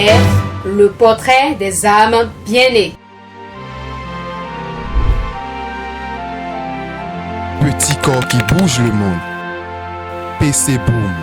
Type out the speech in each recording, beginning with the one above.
Est le portrait des âmes bien-nées. Petit corps qui bouge le monde. PC Boom.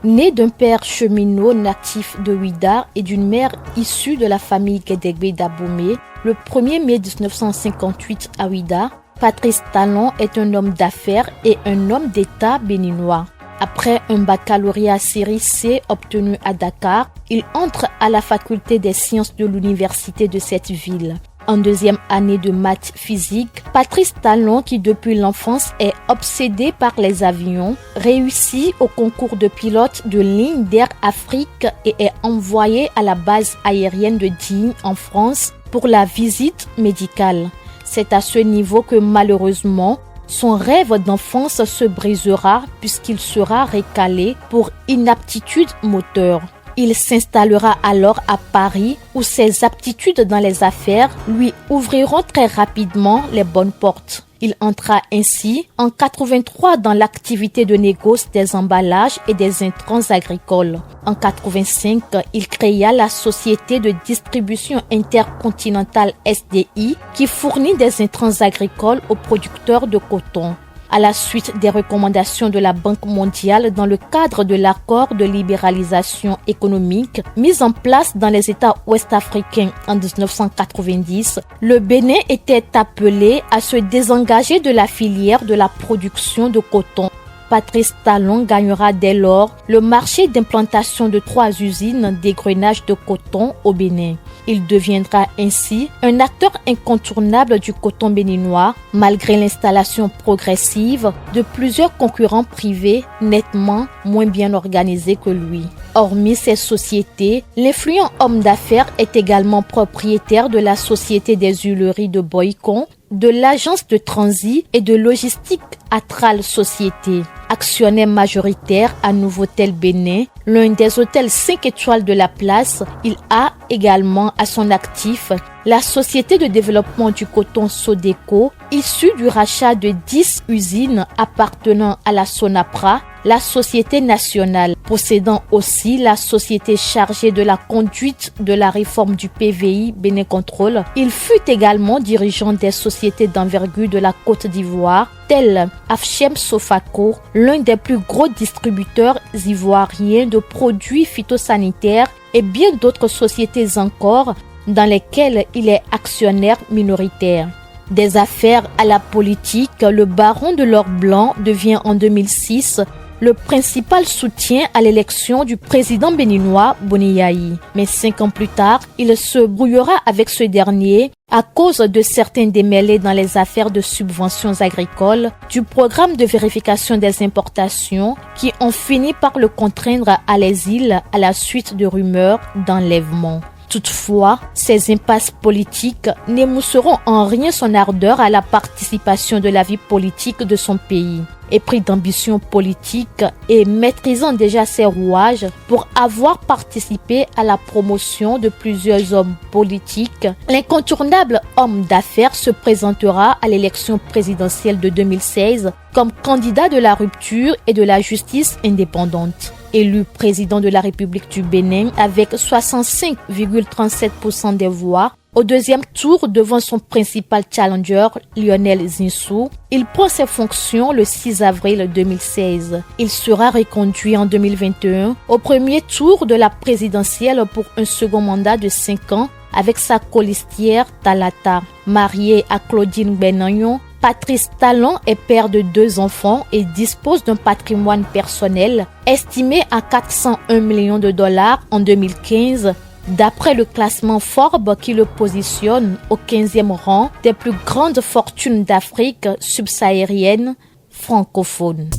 Né d'un père cheminot natif de Ouidah et d'une mère issue de la famille Guédégbé d'Abomey, le 1er mai 1958 à Ouidah, Patrice Talon est un homme d'affaires et un homme d'État béninois. Après un baccalauréat série C obtenu à Dakar, il entre à la faculté des sciences de l'université de cette ville. En deuxième année de maths physique, Patrice Talon, qui depuis l'enfance est obsédé par les avions, réussit au concours de pilote de ligne d'Air Afrique et est envoyé à la base aérienne de Digne en France pour la visite médicale. C'est à ce niveau que malheureusement, son rêve d'enfance se brisera puisqu'il sera recalé pour inaptitude moteur. Il s'installera alors à Paris où ses aptitudes dans les affaires lui ouvriront très rapidement les bonnes portes. Il entra ainsi en 83 dans l'activité de négoce des emballages et des intrants agricoles. En 85, il créa la société de distribution intercontinentale SDI qui fournit des intrants agricoles aux producteurs de coton. À la suite des recommandations de la Banque mondiale dans le cadre de l'accord de libéralisation économique mis en place dans les États ouest-africains en 1990, le Bénin était appelé à se désengager de la filière de la production de coton. Patrice Talon gagnera dès lors le marché d'implantation de 3 usines d'égrenage de coton au Bénin. Il deviendra ainsi un acteur incontournable du coton béninois, malgré l'installation progressive de plusieurs concurrents privés nettement moins bien organisés que lui. Hormis ces sociétés, l'influent homme d'affaires est également propriétaire de la Société des huileries de Boycon, de l'agence de transit et de logistique Atral Société. Actionnaire majoritaire à Nouveau-Hôtel Bénin, l'un des hôtels 5 étoiles de la place, il a également à son actif la société de développement du coton Sodeco, issue du rachat de 10 usines appartenant à la Sonapra, la société nationale, possédant aussi la société chargée de la conduite de la réforme du PVI Bénin Contrôle. Il fut également dirigeant des sociétés d'envergure de la Côte d'Ivoire, telles Afchem Sofaco, l'un des plus gros distributeurs ivoiriens de produits phytosanitaires, et bien d'autres sociétés encore dans lesquelles il est actionnaire minoritaire. Des affaires à la politique, le baron de l'Or Blanc devient en 2006 le principal soutien à l'élection du président béninois Boni Yayi. Mais 5 ans plus tard, il se brouillera avec ce dernier à cause de certains démêlés dans les affaires de subventions agricoles du programme de vérification des importations qui ont fini par le contraindre à l'exil à la suite de rumeurs d'enlèvement. Toutefois, ces impasses politiques n'émousseront en rien son ardeur à la participation de la vie politique de son pays. Épris d'ambition politique et maîtrisant déjà ses rouages pour avoir participé à la promotion de plusieurs hommes politiques, l'incontournable homme d'affaires se présentera à l'élection présidentielle de 2016 comme candidat de la rupture et de la justice indépendante. Élu président de la République du Bénin avec 65,37% des voix, au deuxième tour devant son principal challenger, Lionel Zinsou, il prend ses fonctions le 6 avril 2016. Il sera reconduit en 2021 au premier tour de la présidentielle pour un second mandat de 5 ans avec sa colistière Talata. Marié à Claudine Benagnon, Patrice Talon est père de 2 enfants et dispose d'un patrimoine personnel estimé à 401 millions de dollars en 2015, d'après le classement Forbes qui le positionne au 15e rang des plus grandes fortunes d'Afrique subsaharienne francophone.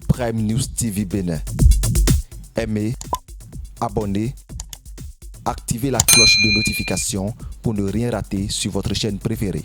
Prime News TV Bénin. Aimez, abonnez, activez la cloche de notification pour ne rien rater sur votre chaîne préférée.